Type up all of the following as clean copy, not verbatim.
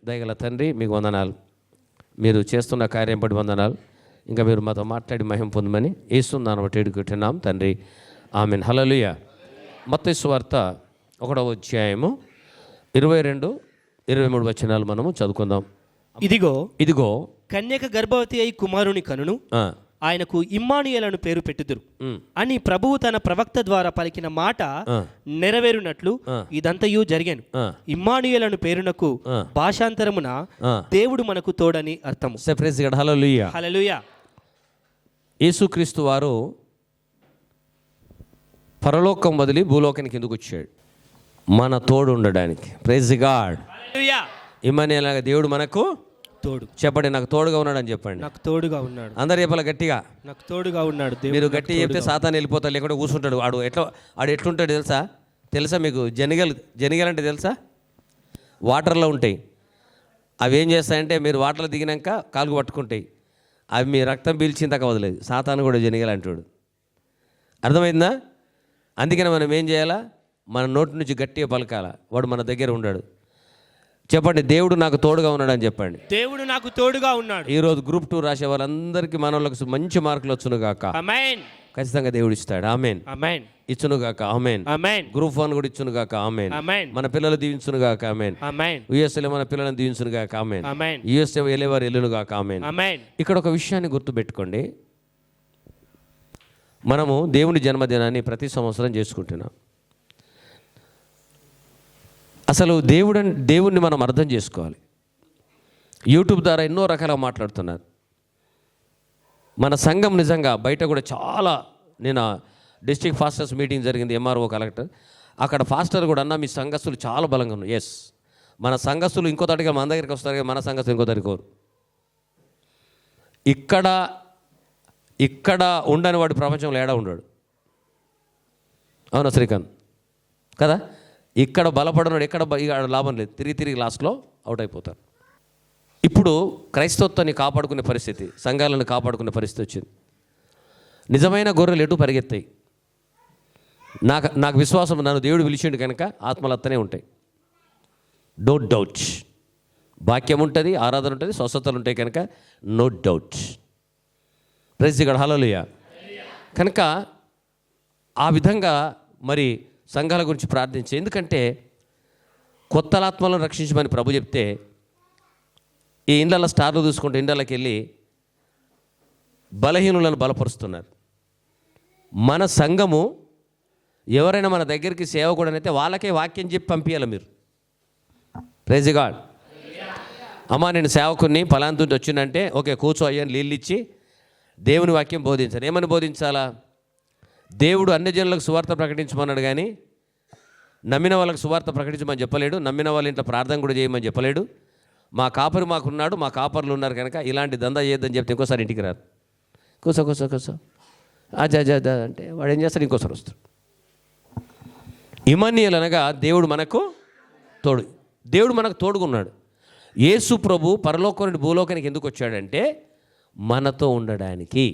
దయగల తండ్రి, మీకు వందనాలు. మీరు చేస్తున్న కార్యం బట్టి వందనాలు. ఇంకా మీరు మాతో మాట్లాడి మహిమ పొందమని యేసునామమున బట్టి వేడుకుంటున్నాం తండ్రి. ఆమేన్. హల్లెలూయా. మత్తయి సువార్త 1వ అధ్యాయము 22-23 వచనాలు మనము చదువుకుందాం. ఇదిగో కన్యక గర్భవతి అయి కుమారుని కనును, ఆయనకు ఇమ్మానుయేలను పేరు పెట్టుదురు అని ప్రభువు తన ప్రవక్త ద్వారా పలికిన మాట నెరవేరునట్లు ఇదంతయు జరిగాను. ఇమ్మానుయేలను పేరునకు భాషాంతరమున దేవుడు మనకు తోడని అర్థము. హల్లెలూయా. హల్లెలూయా. యేసుక్రీస్తు వారు పరలోకం వదిలి భూలోకానికి ఎందుకు వచ్చాడు? మన తోడు ఉండడానికి. Praise God. హల్లెలూయా. ఇమ్మానుయేలుగా దేవుడు మనకు తోడు. చెప్పండి, నాకు తోడుగా ఉన్నాడు అని చెప్పండి. నాకు తోడుగా ఉన్నాడు. అందరు చెప్పాలి గట్టిగా, నాకు తోడుగా ఉన్నాడు. మీరు గట్టిగా చెప్తే సాతాను వెళ్ళిపోతాడు, లేకుంటే కూర్చుంటాడు. ఆడు ఎట్లుంటాడు తెలుసా మీకు? జనిగలు అంటే తెలుసా? వాటర్లో ఉంటాయి. అవి ఏం చేస్తాయంటే మీరు వాటర్లో దిగినాక కాలుకు పట్టుకుంటాయి. అవి మీ రక్తం పీల్చిన దాకా వదిలేదు. సాతాను కూడా జనిగలు అంటాడు. అర్థమైందా? అందుకని మనం ఏం చేయాలా? మన నోటి నుంచి గట్టిగా పలకాల. వాడు మన దగ్గర ఉన్నాడు. చెప్పండి, దేవుడు నాకు తోడుగా ఉన్నాడు అని చెప్పండి. దేవుడు నాకు తోడుగా ఉన్నాడు. ఈరోజు గ్రూప్ 2 రాసే వాళ్ళందరికీ మనోళ్ళకి మంచి మార్కులు వచ్చును గాక. ఆమేన్. ఖచ్చితంగా దేవుడు ఇస్తాడు. ఆమేన్. ఆమేన్. ఇచ్చును గాక. ఆమేన్. ఆమేన్. గ్రూప్ 1 కూడా ఇచ్చును గాక. ఆమేన్. ఆమేన్. మన పిల్లలు దీవించును గాక. ఆమేన్. ఆమేన్. యుఎస్ఏలో మన పిల్లలను దీవించును గాక. ఆమేన్. ఆమేన్. యుఎస్ఏ వెళ్ళేవారు ఎల్లును గాక. ఆమేన్. ఆమేన్. ఇక్కడ ఒక విషయాన్ని గుర్తుపెట్టుకోండి. మనము దేవుని జన్మదినాన్ని ప్రతి సంవత్సరం చేసుకుంటున్నాం. అసలు దేవుణ్ణి మనం అర్థం చేసుకోవాలి. యూట్యూబ్ ద్వారా ఎన్నో రకాలుగా మాట్లాడుతున్నారు. మన సంఘం నిజంగా బయట కూడా చాలా, నేను డిస్ట్రిక్ట్ ఫాస్టర్స్ మీటింగ్ జరిగింది, ఎంఆర్ఓ కలెక్టర్. అక్కడ ఫాస్టర్ కూడా అన్న మీ సంఘస్థులు చాలా బలంగా ఉన్నారు. ఎస్, మన సంఘస్థులు ఇంకో తడిగా మన దగ్గరికి వస్తారు కానీ మన సంఘస్థులు ఇంకో తడికోరు. ఇక్కడ ఉండని వాడు ప్రపంచంలో ఏడా ఉన్నాడు. అవునా శ్రీకాంత్? కదా, ఇక్కడ బలపడినాడు, ఎక్కడ లాభం లేదు. తిరిగి లాస్ట్లో అవుట్ అయిపోతారు. ఇప్పుడు క్రైస్తవత్వాన్ని కాపాడుకునే పరిస్థితి, సంఘాలను కాపాడుకునే పరిస్థితి వచ్చింది. నిజమైన గొర్రెలు ఎటు పరిగెత్తాయి. నాకు విశ్వాసం, నన్ను దేవుడు పిలిచిండు కనుక ఆత్మలు అత్తనే ఉంటాయి. Don't doubt. వాక్యం ఉంటుంది, ఆరాధన ఉంటుంది, స్వస్థతలు ఉంటాయి కనుక no doubt. Praise God. Hallelujah. కనుక ఆ విధంగా మరి సంఘాల గురించి ప్రార్థించే. ఎందుకంటే కొత్త ఆత్మలను రక్షించమని ప్రభు చెప్తే ఈ ఇండ్ల స్టార్లు చూసుకుంటే ఇండ్లకి వెళ్ళి బలహీనులను బలపరుస్తున్నారు. మన సంఘము ఎవరైనా మన దగ్గరికి సేవకుడనైతే వాళ్ళకే వాక్యం చెప్పి పంపించాలి మీరు. Praise god. అమ్మా నేను సేవకుని ఫలాంతుంటి వచ్చిందంటే ఓకే కూర్చో అయ్యని నీళ్ళు ఇచ్చి దేవుని వాక్యం బోధించాలి. ఏమని బోధించాలా? దేవుడు అన్ని జనులకు సువార్త ప్రకటించమన్నాడు కానీ నమ్మిన వాళ్ళకి సువార్త ప్రకటించమని చెప్పలేడు. నమ్మిన వాళ్ళ ఇంట్లో ప్రార్థన కూడా చేయమని చెప్పలేడు. మా కాపరి మాకున్నాడు, మా కాపర్లు ఉన్నారు కనుక ఇలాంటి దందా చేయొద్దని చెప్తే ఇంకోసారి ఇంటికి రారు. కూసో అజా అంటే వాడు ఏం చేస్తాడు? ఇంకోసారి వస్తాడు. ఇమ్మానుయేలు అనగా దేవుడు మనకు తోడు. దేవుడు మనకు తోడుగున్నాడు. యేసు ప్రభు పరలోకం నుండి భూలోకానికి ఎందుకు వచ్చాడంటే మనతో ఉండడానికి,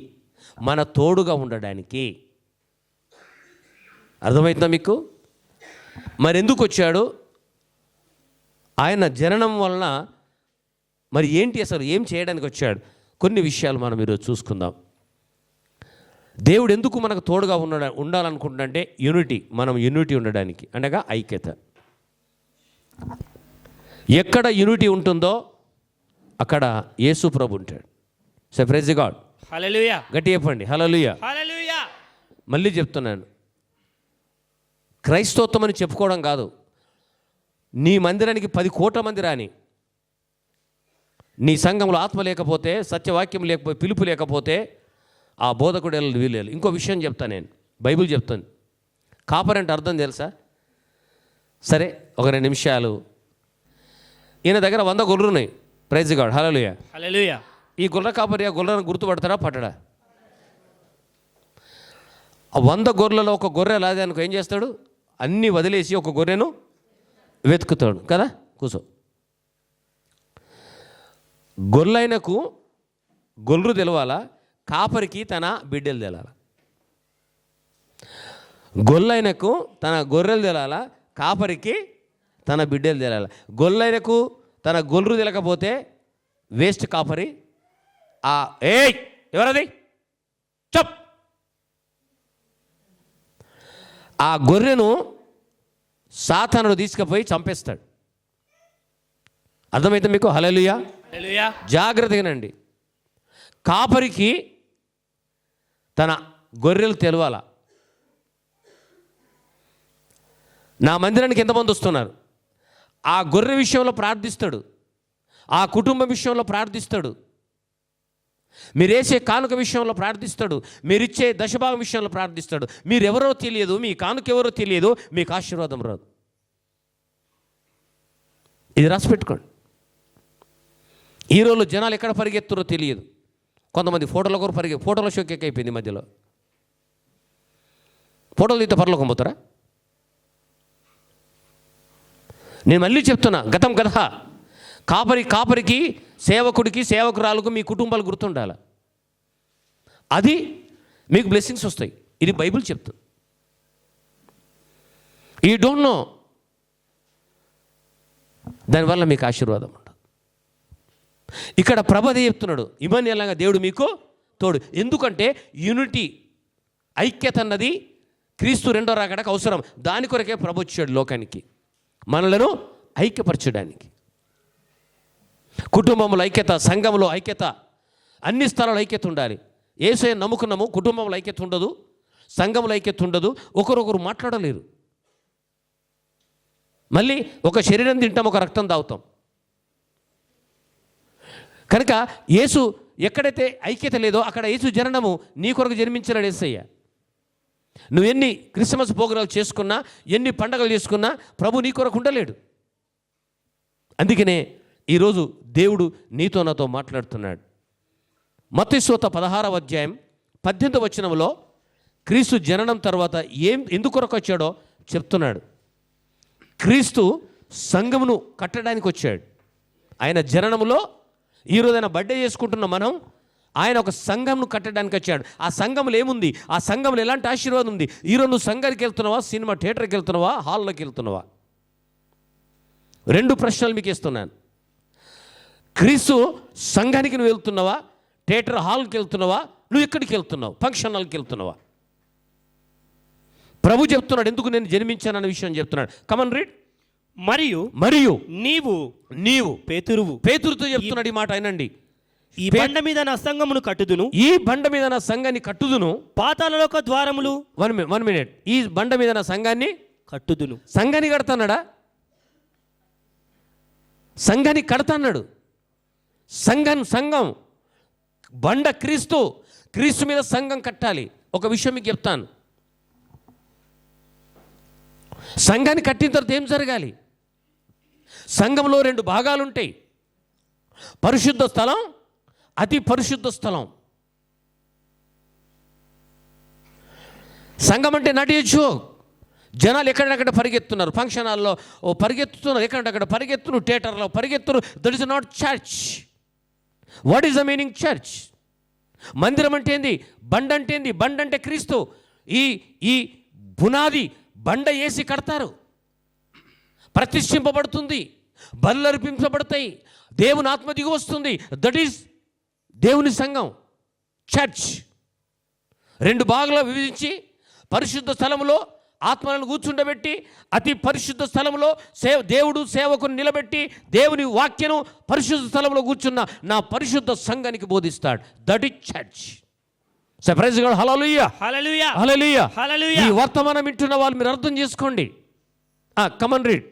మన తోడుగా ఉండడానికి. అర్థమవుతుందా మీకు? మరి ఎందుకు వచ్చాడు? ఆయన జననం వలన మరి ఏంటి, అసలు ఏం చేయడానికి వచ్చాడు? కొన్ని విషయాలు మనం ఈరోజు చూసుకుందాం. దేవుడు ఎందుకు మనకు తోడుగా ఉండాలనుకుంటున్నాడంటే యూనిటీ, మనం యూనిటీ ఉండడానికి, అనగా ఐక్యత. ఎక్కడ యూనిటీ ఉంటుందో అక్కడ యేసు ప్రభు ఉంటాడు. So praise God. హల్లెలూయా. గట్టి చెప్పండి హల్లెలూయా. హల్లెలూయా. మళ్ళీ చెప్తున్నాను, క్రైస్తవత్వం అని చెప్పుకోవడం కాదు. నీ మందిరానికి 10 కోట్ల మంది రాని, నీ సంఘంలో ఆత్మ లేకపోతే, సత్యవాక్యం లేకపోతే, పిలుపు లేకపోతే ఆ బోధకుడు వీళ్ళు. ఇంకో విషయం చెప్తాను, నేను బైబిల్ చెప్తాను. కాపరి అంటే అర్థం తెలుసా? సరే ఒక 2 నిమిషాలు. ఈయన దగ్గర 100 గొర్రెలు ఉన్నాయి. Praise God. హల్లెలూయా. హల్లెలూయా. ఈ గొర్రె కాపరి ఆ గొర్రెను గుర్తుపడతాడా పట్టడా? ఆ 100 గొర్రెలలో ఒక గొర్రె లాదానికి ఏం చేస్తాడు? అన్నీ వదిలేసి ఒక గొర్రెను వెతుకుతాడు కదా. కూర్చో. గొర్రెలకు గొర్రెలు తెలవాలా, కాపరికి తన బిడ్డలు తెలాలా. గొర్రెలకు తన గొర్రెలు తెలాలా, కాపరికి తన బిడ్డలు తెలాలా. గొర్రెలకు తన గొర్రెలు తెలకపోతే వేస్ట్ కాపరి ఏయ్ ఎవరది చప్ ఆ గొర్రెను సాతానుడు తీసుకుపోయి చంపేస్తాడు. అర్థమైతే మీకు? హల్లెలూయా. హల్లెలూయా. జాగ్రత్తగానండి. కాపరికి తన గొర్రెలు తెలవాల. నా మందిరానికి ఎంతమంది వస్తున్నారు? ఆ గొర్రె విషయంలో ప్రార్థిస్తాడు, ఆ కుటుంబ విషయంలో ప్రార్థిస్తాడు, మీరేసే కానుక విషయంలో ప్రార్థిస్తాడు, మీరిచ్చే దశభాగం విషయంలో ప్రార్థిస్తాడు. మీరెవరో తెలియదు, మీ కానుక ఎవరో తెలియదు, మీకు ఆశీర్వాదం రాదు. ఇది రాసి పెట్టుకోండి. ఈ రోజుల్లో జనాలు ఎక్కడ పరిగెత్తురో తెలియదు. కొంతమంది ఫోటోల కొరకు ఫోటోల షోకి అయిపోయింది. మధ్యలో ఫోటోలు తీస్తే పరలోకం పోతారా? నేను మళ్ళీ చెప్తున్నా, గతం గత కాపరికి సేవకుడికి సేవకురాలకు మీ కుటుంబాలు గుర్తుండాలి. అది మీకు బ్లెస్సింగ్స్ వస్తాయి. ఇది బైబిల్ చెప్తుంది. ఈ డోంట్ నో, దానివల్ల మీకు ఆశీర్వాదం ఉండదు. ఇక్కడ ప్రభదే చెప్తున్నాడు, ఇమ్మనియలంగా దేవుడు మీకు తోడు. ఎందుకంటే యూనిటీ, ఐక్యత అన్నది క్రీస్తు రెండో రాకడకు అవసరం. దాని కొరకే ప్రభు వచ్చాడు లోకానికి, మనలను ఐక్యపరచడానికి. కుటుంబంలో ఐక్యత, సంఘంలో ఐక్యత, అన్ని స్థలాల్లో ఐక్యత ఉండాలి. యేసయ్య నమ్ముకున్నాము, కుటుంబంలో ఐక్యత ఉండదు, సంఘంలో ఐక్యత ఉండదు, ఒకరొకరు మాట్లాడలేరు. మళ్ళీ ఒక శరీరం తింటాం, ఒక రక్తం తాగుతాం. కనుక యేసు ఎక్కడైతే ఐక్యత లేదో అక్కడ యేసు జననము నీ కొరకు జన్మించాడు యేసయ్య. నువ్వు ఎన్ని క్రిస్మస్ ప్రోగ్రాలు చేసుకున్నా, ఎన్ని పండగలు చేసుకున్నా ప్రభు నీ కొరకు ఉండలేడు. అందుకనే ఈరోజు దేవుడు నీతో నాతో మాట్లాడుతున్నాడు. మత్తయి సువార్త 16వ అధ్యాయం 18వ వచనంలో క్రీస్తు జననం తర్వాత ఎందుకొరకు వచ్చాడో చెప్తున్నాడు. క్రీస్తు సంఘమును కట్టడానికి వచ్చాడు. ఆయన జననములో ఈరోజు ఆయన బర్త్డే చేసుకుంటున్న మనం, ఆయన ఒక సంఘంను కట్టడానికి వచ్చాడు. ఆ సంఘంలో ఏముంది? ఆ సంఘంలో ఎలాంటి ఆశీర్వాదం ఉంది? ఈరోజు నువ్వు సంఘానికి వెళ్తున్నావా, సినిమా థియేటర్కి వెళ్తున్నావా, హాల్లోకి వెళ్తున్నావా? 2 ప్రశ్నలు మీకు ఇస్తున్నాను. క్రీస్తు సంఘానికి నువ్వు వెళ్తున్నావా, థియేటర్ హాల్కి వెళ్తున్నావా, నువ్వు ఎక్కడికి వెళ్తున్నావు, ఫంక్షన్ హాల్కి వెళ్తున్నావా? ప్రభు చెప్తున్నాడు ఎందుకు నేను జన్మించానన్న విషయం చెప్తున్నాడు. Come on read. మరియు నీవు పేతురుతో చెప్తున్నాడు ఈ మాట. అయినండి, ఈ బండ మీద నా సంఘమును కట్టుదును, ఈ బండ మీద నా సంఘాన్ని కట్టుదును, పాతాళలోక ద్వారములు. 1 minute. ఈ బండ మీద నా సంఘాన్ని కట్టుదును. సంఘాన్ని కడతాన్నాడా? సంఘాన్ని కడతాన్నాడు. సంఘం బండ క్రీస్తు మీద సంఘం కట్టాలి. ఒక విషయం మీకు చెప్తాను. సంఘాన్ని కట్టిన తర్వాత ఏం జరగాలి? సంఘంలో 2 భాగాలు ఉంటాయి. పరిశుద్ధ స్థలం, అతి పరిశుద్ధ స్థలం. సంఘం అంటే నటించు. జనాలు ఎక్కడెక్కడ పరిగెత్తున్నారు, ఫంక్షన్ హాల్లో పరిగెత్తుతున్నారు, ఎక్కడెక్కడ పరిగెత్తున్నారు, థియేటర్లో పరిగెత్తున్నారు. That is not church. What is the meaning church? మందిరం అంటే ఏంది? బండ అంటే ఏంది? బండ అంటే క్రీస్తు. ఈ పునాది బండ వేసి కడతారు, ప్రతిష్ఠింపబడుతుంది, బలులు అర్పించబడతాయి, దేవుని ఆత్మ దిగి వస్తుంది. దట్ ఈస్ దేవుని సంఘం, చర్చ్. 2 భాగాలు విభజించి పరిశుద్ధ స్థలంలో ఆత్మలను కూర్చుండబెట్టి, అతి పరిశుద్ధ స్థలంలో దేవుడు సేవకుని నిలబెట్టి దేవుని వాక్యను పరిశుద్ధ స్థలంలో కూర్చున్న నా పరిశుద్ధ సంఘానికి బోధిస్తాడు. That is church. Praise God. Hallelujah, hallelujah, hallelujah, hallelujah. ఈ వర్తమానం వింటున్న వాళ్ళు మీరు అర్థం చేసుకోండి. Come on read.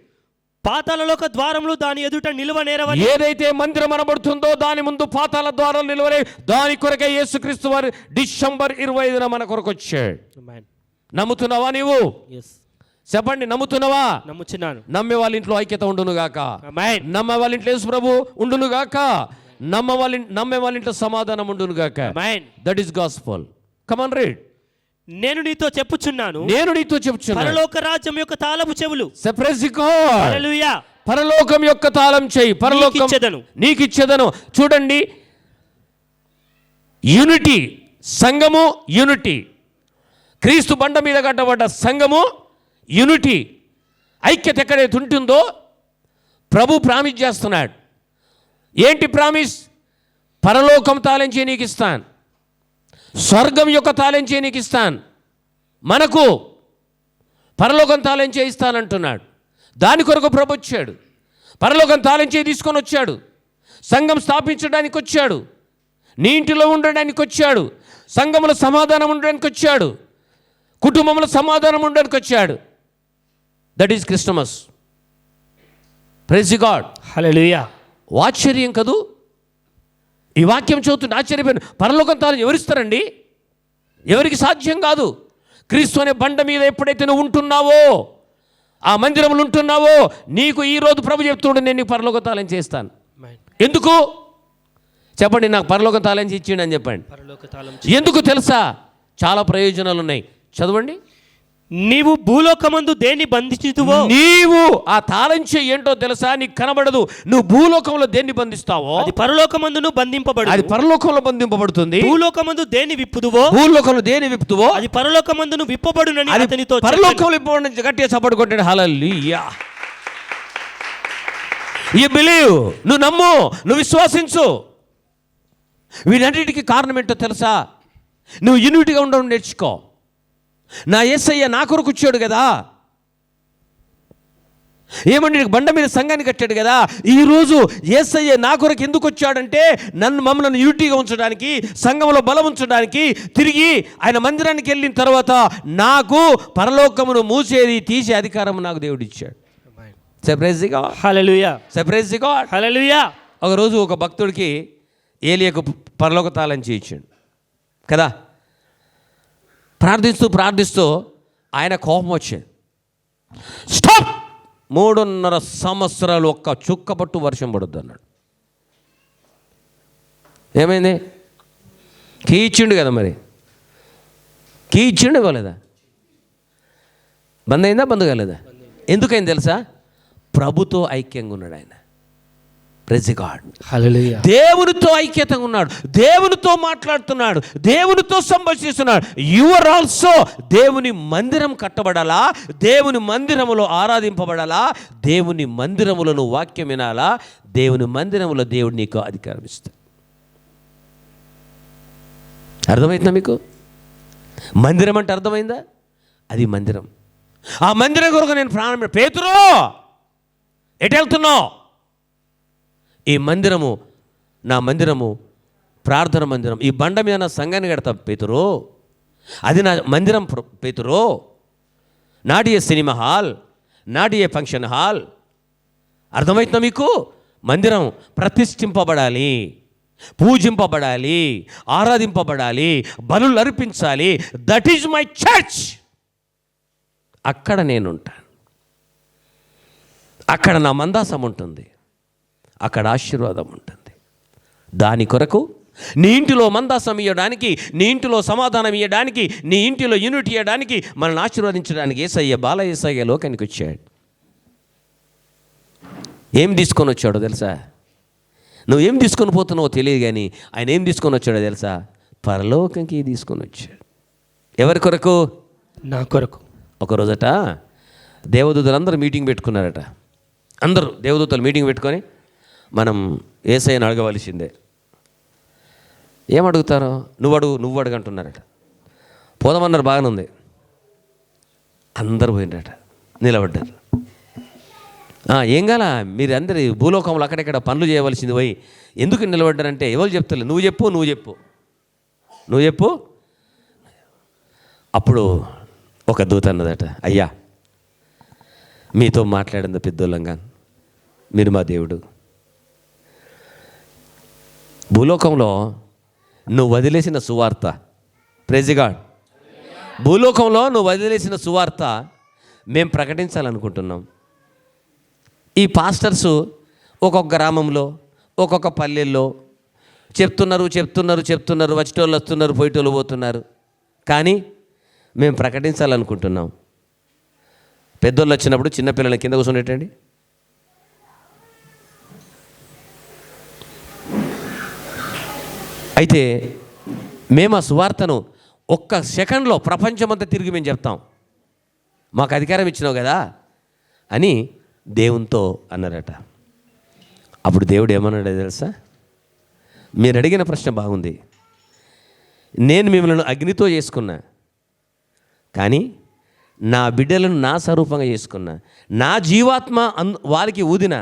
పాతాళలోక ద్వారములు దాని ఎదుట నిలువనేరవని. ఏదైతే మందిరం అనబడుతుందో దాని ముందు పాతాళ ద్వారాలు నిలువనే. దాని కొరకే యేసుక్రీస్తు వారు డిసెంబర్ 25న మన కొరకు వచ్చాడు. నమ్ముతున్నావా నీవు? చెప్పండి, నమ్ముతున్నావా? నమ్ముచున్నాను. నమ్మే వాళ్ళ ఇంట్లో ఐక్యత ఉండును గాక. నమ్మే వాళ్ళ ఇంట్లో యేసు ప్రభు ఉండును గాక. నమ్మే వాళ్ళ ఇంట్లో సమాధానం ఉండును గాక. That is gospel. Come on read. నేను నీతో చెప్పుచున్నాను, పరలోక రాజ్యం యొక్క తాళపు చెవులు. హల్లెలూయా. పరలోకం యొక్క తాళం చెయ్యి. పరలోకం నీకు ఇచ్చేదను. చూడండి, యూనిటీ, సంఘము యూనిటీ. క్రీస్తు బండ మీద కట్టబడ్డ సంఘము యూనిటీ, ఐక్యత ఎక్కడైతే ఉంటుందో ప్రభు ప్రామిస్ చేస్తున్నాడు. ఏంటి ప్రామిస్? పరలోకం తాళించి నీకు ఇస్తాను, స్వర్గం యొక్క తాళించి నీకు ఇస్తాను. మనకు పరలోకం తాళించే ఇస్తానంటున్నాడు. దాని కొరకు ప్రభు వచ్చాడు. పరలోకం తాళించే తీసుకొని వచ్చాడు. సంఘం స్థాపించడానికి వచ్చాడు. నీ ఇంటిలో ఉండడానికి వచ్చాడు. సంఘంలో సమాధానం ఉండడానికి వచ్చాడు. కుటుంబంలో సమాధానం ఉండడానికి వచ్చాడు. That is Christmas. Praise God. Hallelujah. ఆశ్చర్యం కదూ. ఈ వాక్యం చదువుతుంటే ఆశ్చర్యపోయాను. పరలోకం తాళం ఎవరిస్తారండి? ఎవరికి సాధ్యం కాదు. క్రీస్తు అనే బండ మీద ఎప్పుడైతే నువ్వు ఉంటున్నావో, ఆ మందిరంలో ఉంటున్నావో, నీకు ఈరోజు ప్రభు చెప్తుండే నేను నీకు పరలోక తాళం చేస్తాను. ఎందుకు చెప్పండి? నాకు పరలోక తాళం ఇచ్చిండు అని చెప్పండి. ఎందుకు తెలుసా? చాలా ప్రయోజనాలు ఉన్నాయి. చదవండి. నీవు భూలోకమందు దేన్ని బంధించుతువో, నీవు ఆ తాళం ఏంటో తెలుసా? నీకు కనబడదు. నువ్వు భూలోకంలో దేన్ని బంధిస్తావో అది పరలోకమందును బంధింపబడు. అది పరలోకంలో బంధింపబడుతుంది. భూలోకమందు దేన్ని విప్పుదువో, భూలోకంలో దేన్ని విప్పుతువో అది పరలోకమందును విప్పబడునని అతనితో పరలోకంలో విప్పబడి గట్టిగా సపోర్ట్ కొట్టాడు. హల్లెలూయా. You believe. నువ్వు నమ్ము, నువ్వు విశ్వాసించు. వీటన్నిటికీ కారణం ఏంటో తెలుసా? నువ్వు యూనిటీగా ఉండడం నేర్చుకో. నా యేసయ్య నా కొరకు వచ్చాడు కదా. ఏమంటే బండ మీద సంఘాన్ని కట్టాడు కదా. ఈరోజు యేసయ్య నా కొరకు ఎందుకు వచ్చాడంటే మమ్మల్ని యూనిటీగా ఉంచడానికి, సంఘంలో బలం ఉంచడానికి. తిరిగి ఆయన మందిరానికి వెళ్ళిన తర్వాత నాకు పరలోకమును మూసేది తీసే అధికారం నాకు దేవుడు ఇచ్చాడు. Surprise God. Hallelujah. Surprise God. Hallelujah. ఒకరోజు ఒక భక్తుడికి ఏలియాకు పరలోక తాళం ఇచ్చాడు కదా. ప్రార్థిస్తూ ఆయన కోపం వచ్చేది. స్టాప్, 3.5 సంవత్సరాలు ఒక్క చుక్కపట్టు వర్షం పడుద్ది అన్నాడు. ఏమైంది? కీ ఇచ్చిండు కదా, మరి కీ ఇచ్చిండు ఇవ్వలేదా? బంద్ అయిందా? బంద్ కాలేదా? ఎందుకైంది తెలుసా? ప్రభుతో ఐక్యంగా ఉన్నాడు ఆయన. Praise God. హల్లెలూయా. దేవునితో ఐక్యతగా ఉన్నాడు. దేవునితో మాట్లాడుతున్నాడు. దేవునితో సంభాషిస్తున్నాడు. You are also. దేవుని మందిరం కట్టబడాలా, దేవుని మందిరములో ఆరాధింపబడాలా, దేవుని మందిరములో నువ్వు వాక్యం వినాలా, దేవుని మందిరములో దేవుడు నీకు అధికారం ఇస్తాడు. అర్థమైందా మీకు? మందిరం అంటే అర్థమైందా? అది మందిరం. ఆ మందిరం కొరకు నేను ప్రాణం. పేతురు ఎటు వెళ్తున్నావు? ఈ మందిరము నా మందిరము, ప్రార్థన మందిరం. ఈ బండ మీద నా సంఘాన్ని కడతా పేతురు. అది నా మందిరం పేతురు. Not a cinema hall, not a function hall. అర్థమవుతుందా మీకు? మందిరం ప్రతిష్ఠింపబడాలి, పూజింపబడాలి, ఆరాధింపబడాలి, బలులు అర్పించాలి. That is my church. అక్కడ నేనుంటాను. అక్కడ నా మందాసం ఉంటుంది. అక్కడ ఆశీర్వాదం ఉంటుంది. దాని కొరకు నీ ఇంటిలో మందాసం ఇవ్వడానికి, నీ ఇంటిలో సమాధానం ఇవ్వడానికి, నీ ఇంటిలో యూనిటీ ఇవ్వడానికి, మనల్ని ఆశీర్వదించడానికి బాల యేసయ్య లోకానికి వచ్చాడు. ఏం తీసుకొని వచ్చాడో తెలుసా? నువ్వేం తీసుకొని పోతున్నావో తెలియదు, కానీ ఆయన ఏం తీసుకొని వచ్చాడో తెలుసా? పరలోకంకి తీసుకొని వచ్చాడు. ఎవరి కొరకు? నా కొరకు. ఒకరోజట దేవదూతలందరూ మీటింగ్ పెట్టుకున్నారట. అందరూ దేవదూతలు మీటింగ్ పెట్టుకొని మనం యేసయ్యను అడగవలసిందే. ఏమడుగుతారో? నువ్వు అడగంటున్నారట. పోదామన్నారు, బాగానే ఉంది. అందరు పోయినరట, నిలబడ్డారు. ఏం కాల, మీరు అందరి భూలోకంలో అక్కడెక్కడ పనులు చేయవలసింది పోయి ఎందుకు నిలబడ్డారంటే, ఎవరు చెప్తారు? నువ్వు చెప్పు. అప్పుడు ఒక దూత అన్నదట, అయ్యా మీతో మాట్లాడింది పెద్దోళ్ళంగా, మీరు మా దేవుడు. భూలోకంలో నువ్వు వదిలేసిన సువార్త, ప్రైజ్ గాడ్, భూలోకంలో నువ్వు వదిలేసిన సువార్త మేము ప్రకటించాలనుకుంటున్నాం. ఈ పాస్టర్సు ఒక్కొక్క గ్రామంలో, ఒక్కొక్క పల్లెల్లో చెప్తున్నారు. వచ్చేటోళ్ళు వస్తున్నారు, పోయేటోళ్ళు పోతున్నారు. కానీ మేము ప్రకటించాలనుకుంటున్నాం. పెద్దోళ్ళు వచ్చినప్పుడు చిన్నపిల్లల కింద కూర్చునేటండి. అయితే మేము ఆ సువార్తను ఒక్క సెకండ్లో ప్రపంచమంతా తిరిగి మేము చెప్తాం. మాకు అధికారం ఇచ్చినావు కదా అని దేవునితో అన్నారట. అప్పుడు దేవుడు ఏమన్నాడో తెలుసా? మీరు అడిగిన ప్రశ్న బాగుంది. నేను మిమ్మల్ని అగ్నితో చేసుకున్నా, కానీ నా బిడ్డలను నా స్వరూపంగా చేసుకున్నా, నా జీవాత్మ వారికి ఊదిన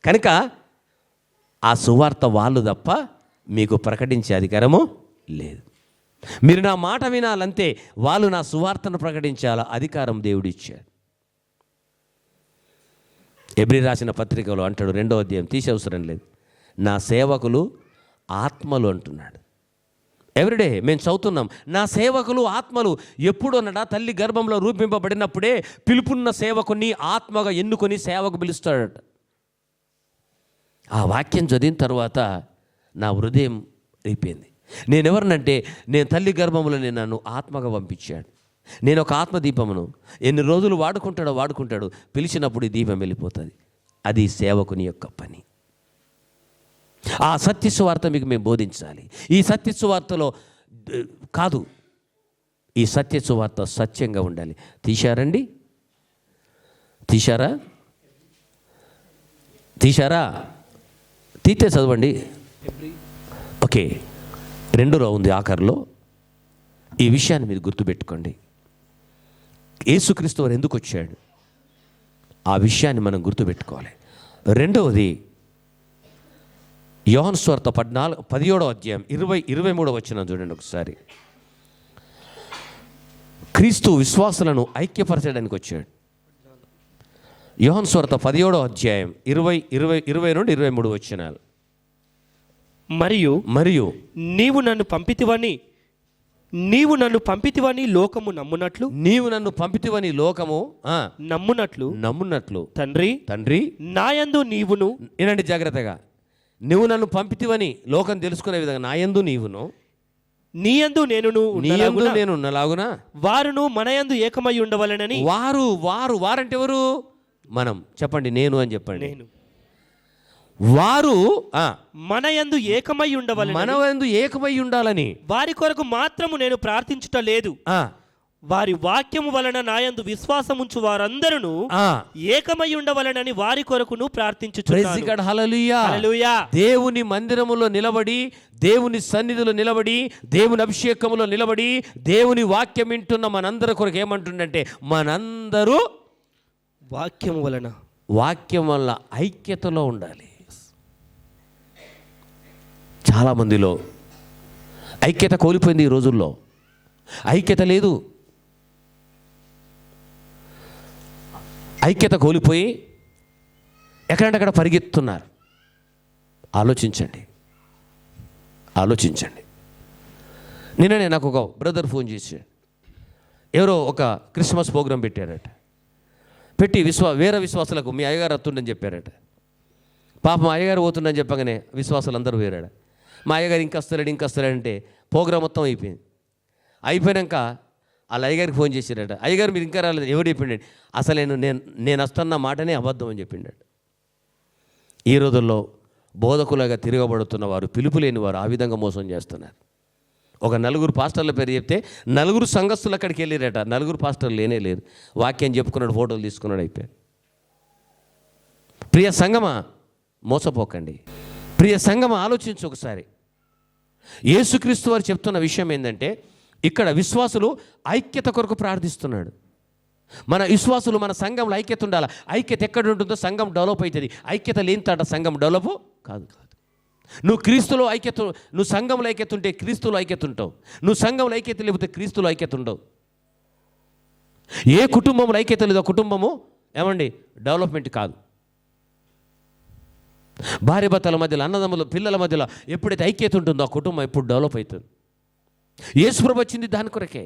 కనుక ఆ సువార్త వాళ్ళు తప్ప మీకు ప్రకటించే అధికారము లేదు. మీరు నా మాట వినాలంతే, వాళ్ళు నా సువార్తను ప్రకటించాల అధికారం దేవుడిచ్చాడు. ఎబ్రీ రాసిన పత్రికలో అంటాడు, 2వ అధ్యాయం, తీసవసరం లేదు, నా సేవకులు ఆత్మలు అంటున్నాడు. ఎవ్రీడే మేము చదువుతున్నాం, నా సేవకులు ఆత్మలు. ఎప్పుడు అన్నడా? తల్లి గర్భంలో రూపింపబడినప్పుడే పిలుపున్న సేవకుని ఆత్మగా ఎన్నుకొని సేవకు పిలుస్తాడట. ఆ వాక్యం చదివిన తర్వాత నా హృదయం అయిపోయింది. నేనెవరినంటే, నేను తల్లి గర్భంలో నన్ను ఆత్మగా పంపించాడు. నేను ఒక ఆత్మదీపమును. ఎన్ని రోజులు వాడుకుంటాడు, పిలిచినప్పుడు ఈ దీపం వెళ్ళిపోతుంది. అది సేవకుని యొక్క పని. ఆ సత్య సువార్త మీకు మేము బోధించాలి. ఈ సత్య సువార్తలో కాదు, ఈ సత్య సువార్త సత్యంగా ఉండాలి. తీశారండి? తీశారా? తీతే చదవండి. ఓకే, 2లో ఉంది ఆఖరిలో. ఈ విషయాన్ని మీరు గుర్తుపెట్టుకోండి. యేసుక్రీస్తు వారు ఎందుకు వచ్చాడు, ఆ విషయాన్ని మనం గుర్తుపెట్టుకోవాలి. 2వది యోహాను సువార్త 17వ అధ్యాయం 23వ వచనం చూడండి ఒకసారి. క్రీస్తు విశ్వాసులను ఐక్యపరచడానికి వచ్చాడు. యోహాను సువార్త 17వ అధ్యాయం 20 నుండి 23 వచనాలు. మరియు నీవు నన్ను పంపితివని లోకము నమ్మునట్లు, నీవు నన్ను పంపితివని లోకము నమ్మునట్లు తండ్రి నాయందు నీవును. వినండి జాగ్రత్తగా. నువ్వు నన్ను పంపితివని లోకం తెలుసుకునే విధంగా నాయందు నీవును, నీయందు నేను ఉన్నలాగున వారును మనయందు ఏకమై ఉండవలెనని. వారంటే ఎవరు? మనం. చెప్పండి, నేను అని చెప్పండి. వారు మనయందు ఏకమై ఉండాలని వారి కొరకు మాత్రము నేను ప్రార్థించుట లేదు. వారి వాక్యము వలన నాయందు విశ్వాసముంచు వారందరూ ఏకమై ఉండవలనని వారి కొరకును ప్రార్థించుచున్నాను. హల్లెలూయా. దేవుని మందిరములో నిలబడి, దేవుని సన్నిధిలో నిలబడి, దేవుని అభిషేకములో నిలబడి, దేవుని వాక్యం వింటున్న మనందరి కొరకు ఏమంటుండంటే, మనందరూ వాక్యం వల్ల ఐక్యతలో ఉండాలి. చాలామందిలో ఐక్యత కోల్పోయింది. ఈ రోజుల్లో ఐక్యత లేదు. ఐక్యత కోల్పోయి ఎక్కడంటే అక్కడ పరిగెత్తున్నారు. ఆలోచించండి. నిన్ననే నాకు ఒక బ్రదర్ ఫోన్ చేసి, ఎవరో ఒక క్రిస్మస్ ప్రోగ్రాం పెట్టారట. పెట్టి వేరే విశ్వాసులకు మీ అయ్యగారు వస్తుండని చెప్పారట. పాపం అయ్యగారు పోతుండని చెప్పగానే విశ్వాసాలు అందరూ వేరాడు. మా అయ్యగారు ఇంకా వస్తాడంటే ప్రోగ్రాం మొత్తం అయిపోయింది. అయిపోయాక వాళ్ళ అయ్యగారికి ఫోన్ చేశారట. అయ్యగారు మీరు ఇంకా రాలేదు. ఎవరు చెప్పిండండి? అసలు నేను వస్తున్న మాటనే అబద్ధం అని చెప్పిండాడు. ఈ రోజుల్లో బోధకులుగా తిరగబడుతున్న వారు, పిలుపు లేని వారు ఆ విధంగా మోసం చేస్తున్నారు. ఒక 4 పాస్టర్ల పేరు చెప్తే 4 సంఘస్థులు అక్కడికి వెళ్ళారట. 4 పాస్టర్లు లేనే లేరు. వాక్యం చెప్పుకున్నాడు, ఫోటోలు తీసుకున్నాడు, అయిపోయాడు. ప్రియ సంగమా, మోసపోకండి. ప్రియ సంగమా, ఆలోచించు ఒకసారి. యేసుక్రీస్తు వారు చెప్తున్న విషయం ఏంటంటే, ఇక్కడ విశ్వాసులు ఐక్యత కొరకు ప్రార్థిస్తున్నాడు. మన విశ్వాసులు, మన సంఘంలో ఐక్యత ఉండాలి. ఐక్యత ఎక్కడ ఉంటుందో సంఘం డెవలప్ అవుతుంది. ఐక్యత లేని తాట సంఘం డెవలప్ కాదు. నువ్వు క్రీస్తులో ఐక్యత, నువ్వు సంఘంలో ఐక్యత ఉంటే క్రీస్తులో ఐక్యత ఉంటావు. నువ్వు సంఘంలో ఐక్యత లేకపోతే క్రీస్తులో ఐక్యత ఉండవు. ఏ కుటుంబంలో ఐక్యత లేదో కుటుంబము ఏమండి డెవలప్మెంట్ కాదు. భార్య భర్తల మధ్యలో, అన్నదమ్ముల పిల్లల మధ్యలో ఎప్పుడైతే ఐక్యత ఉంటుందో ఆ కుటుంబం ఎప్పుడు డెవలప్ అవుతుంది. యేసుప్రభు వచ్చింది దాని కొరకే.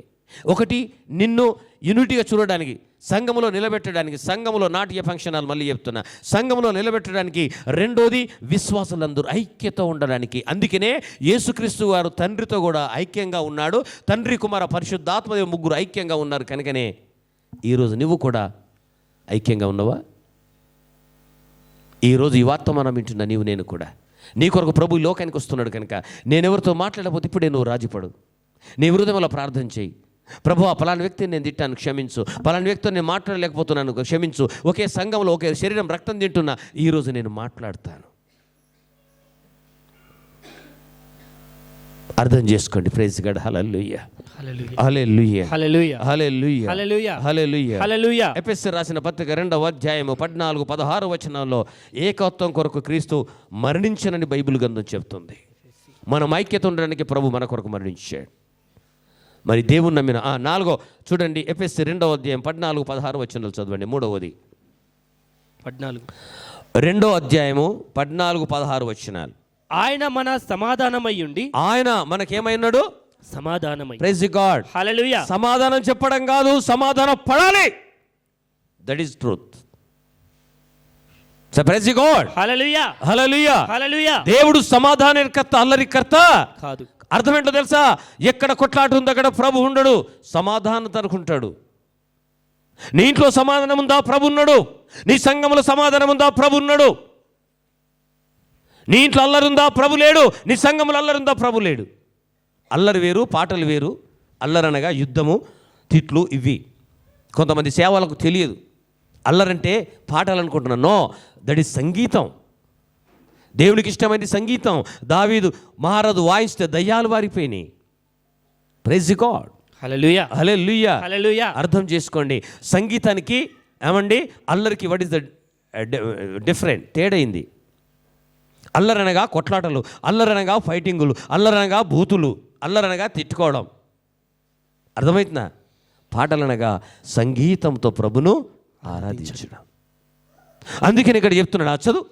ఒకటి, నిన్ను యూనిటీగా చూడడానికి, సంఘములో నిలబెట్టడానికి. సంఘములో నాట్య ఫంక్షనాలు మళ్ళీ చెప్తున్నా, సంఘములో నిలబెట్టడానికి. రెండోది, విశ్వాసులందరూ ఐక్యత ఉండడానికి. అందుకనే యేసుక్రీస్తు వారు తండ్రితో కూడా ఐక్యంగా ఉన్నాడు. తండ్రి, కుమార, పరిశుద్ధాత్మదేవ ముగ్గురు ఐక్యంగా ఉన్నారు. కనుకనే ఈరోజు నువ్వు కూడా ఐక్యంగా ఉన్నావా? ఈరోజు ఈ వర్తమానం వింటున్నా నీవు, నేను కూడా. నీ కొరకు ప్రభు లోకానికి వస్తున్నాడు కనుక నేనెవరితో మాట్లాడకపోతే ఇప్పుడే నువ్వు రాజీపడు. నీ హృదయంలో ప్రార్థన చేయి. ప్రభువా, పలానా వ్యక్తిని నేను తిట్టాను, క్షమించు. పలానా వ్యక్తితో నేను మాట్లాడలేకపోతున్నాను, క్షమించు. ఒకే సంఘంలో ఒకే శరీరం రక్తం తింటున్నా, ఈరోజు నేను మాట్లాడతాను. అర్థం చేసుకోండి. Praise God. Hallelujah, hallelujah, hallelujah, hallelujah, hallelujah, hallelujah, hallelujah. హల్లెలూయా. ఎఫెసీయులకు రాసిన పత్రిక 2వ అధ్యాయము 14-16 వచనాల్లో ఏకత్వం కొరకు క్రీస్తు మరణించనని బైబిల్ గ్రంథం చెప్తుంది. మనం ఐక్యత ఉండడానికి ప్రభు మన కొరకు మరణించాడు. మరి దేవుని నమ్మిన 4 చూడండి, ఎఫెసీ 2వ అధ్యాయం 14-16 వచనాలు చదవండి. 3వది 14. 2వ అధ్యాయము 14-16 వచనాలు. ఆయన మన సమాధానమయ్యుండి, ఆయన మనకేమైనాడు? సమాధానమై. Praise God. హల్లెలూయా. సమాధానం చెప్పడం కాదు, సమాధానం పడాలి. That is truth. Praise God. Hallelujah, hallelujah, hallelujah. దేవుడు సమాధానకర్త, అల్లరికర్త కాదు. అర్థం ఏంటో తెలుసా? ఎక్కడ కొట్లాట ఉంది అక్కడ ప్రభు ఉండడు, సమాధానం తనుకుంటాడు. నీ ఇంట్లో సమాధానం ఉందా? ప్రభు ఉన్నాడు. నీ సంఘంలో సమాధానం ఉందా? ప్రభు ఉన్నాడు. నీ ఇంట్లో అల్లరి ఉందా? ప్రభు లేడు. నీ సంఘంలో అల్లరి ఉందా? ప్రభు లేడు. అల్లరి వేరు, పాటలు వేరు. అల్లరనగా యుద్ధము, తిట్లు, ఇవి కొంతమంది సేవలకు తెలియదు. అల్లరంటే పాటలు అనుకుంటున్నాను. నో, దట్ ఈస్ సంగీతం. దేవునికి ఇష్టమైనది సంగీతం. దావీదు మహారాజు వాయిస్తే దయ్యాలు వారిపోయినాయి. Praise God. హల్లెలూయా, హల్లెలూయా, హల్లెలూయా. అర్థం చేసుకోండి. సంగీతానికి ఏమండి, అల్లరికి వాట్ ఈస్ ద డిఫరెంట్? తేడైంది. అల్లరనగా కొట్లాటలు, అల్లరనగా ఫైటింగులు, అల్లరనగా బూతులు, అల్లరనగా తిట్టుకోవడం. అర్థమవుతుందా? పాటలనగా సంగీతంతో ప్రభును ఆరాధించడం. అందుకని ఇక్కడ చెప్తున్నాడు, చదువు.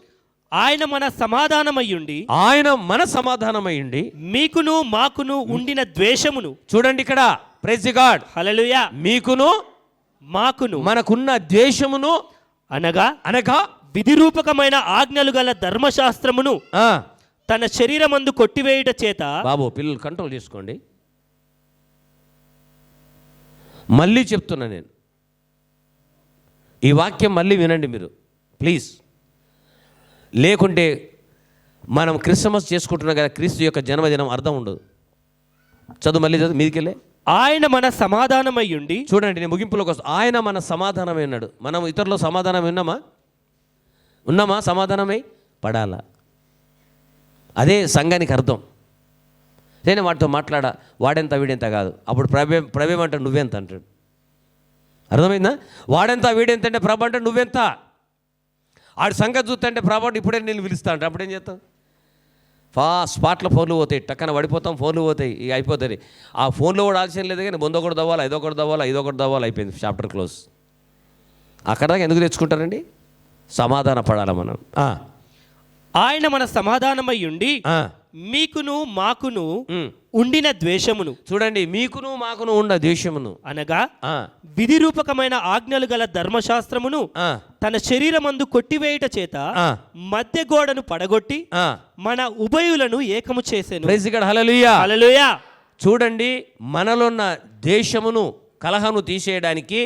ఆయన మన సమాధానమయ్యుండి, ఆయన మన సమాధానమయ్యుండి, మీకును మాకును ఉండిన ద్వేషమును. చూడండి ఇక్కడ, ప్రైజ్ గాడ్. హల్లెలూయా. మీకును మాకును, మనకున్న ద్వేషమును అనగా అనగా విధిరూపకమైన ఆజ్ఞలు గల ధర్మశాస్త్రమును తన శరీరమందు కొట్టివేయుట చేత. బాబు, పిల్లలు కంట్రోల్ చేసుకోండి. మళ్ళీ చెప్తున్నా నేను, ఈ వాక్యం మళ్ళీ వినండి మీరు ప్లీజ్. లేకుంటే మనం క్రిస్మస్ చేసుకుంటున్నాం కదా, క్రీస్తు యొక్క జన్మదినం అర్థం ఉండదు. చదువు, మళ్ళీ చదువు, మీదికెళ్ళే. ఆయన మన సమాధానమయ్యుండి. చూడండి, నేను ముగింపులోకి వస్తాను. ఆయన మన సమాధానమై ఉన్నాడు. మనం ఇతరుల సమాధానం ఉన్నామా? సమాధానమై పడాలా. అదే సంఘానికి అర్థం. నేను వాటితో మాట్లాడా, వాడెంత వీడెంత కాదు. అప్పుడు ప్రభేమంటాడు, నువ్వెంత అంటాడు. అర్థమైందా? వాడెంత వీడెంత అంటే ప్రభు అంటే నువ్వెంత. ఆడి సంగతి చూస్తే అంటే ప్రభు అంటే ఇప్పుడే నేను పిలుస్తా అంటే అప్పుడేం చేస్తాం? స్పాట్లో ఫోన్లు పోతాయి, టక్కన పడిపోతాం, ఫోన్లు పోతాయి, ఇక అయిపోతుంది. ఆ ఫోన్లో కూడా ఆలస్యం లేదు కానీ ముందొకటి దవ్వాలి, ఐదొకటి దవ్వాలి, అయిపోయింది, చాప్టర్ క్లోజ్. అక్కడ దాకా ఎందుకు తెచ్చుకుంటారండి? సమాధాన పడాలి మనం. ఆయన మన సమాధానమయ్యుండి, మీకును మాకును ఉండిన ద్వేషమును. చూడండి, మీకును మాకును ఉన్న ద్వేషమును అనగా విధిరూపకమైన ఆజ్ఞలు గల ధర్మశాస్త్రమును తన శరీరమందు కొట్టివేయుట చేత మధ్య గోడను పడగొట్టి మన ఉభయులను ఏకము చేసెను. Praise God. Hallelujah, hallelujah. చూడండి, మనలోన్న ద్వేషమును, కలహను తీసేయడానికి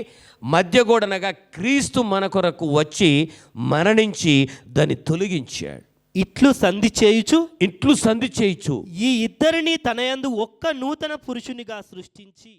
మధ్యగోడనగా క్రీస్తు మన కొరకు వచ్చి మరణించి దాన్ని తొలగించాడు. ఇట్లు సంధి చేయుచు ఈ ఇద్దరిని తన యందు ఒక్క నూతన పురుషునిగా సృష్టించి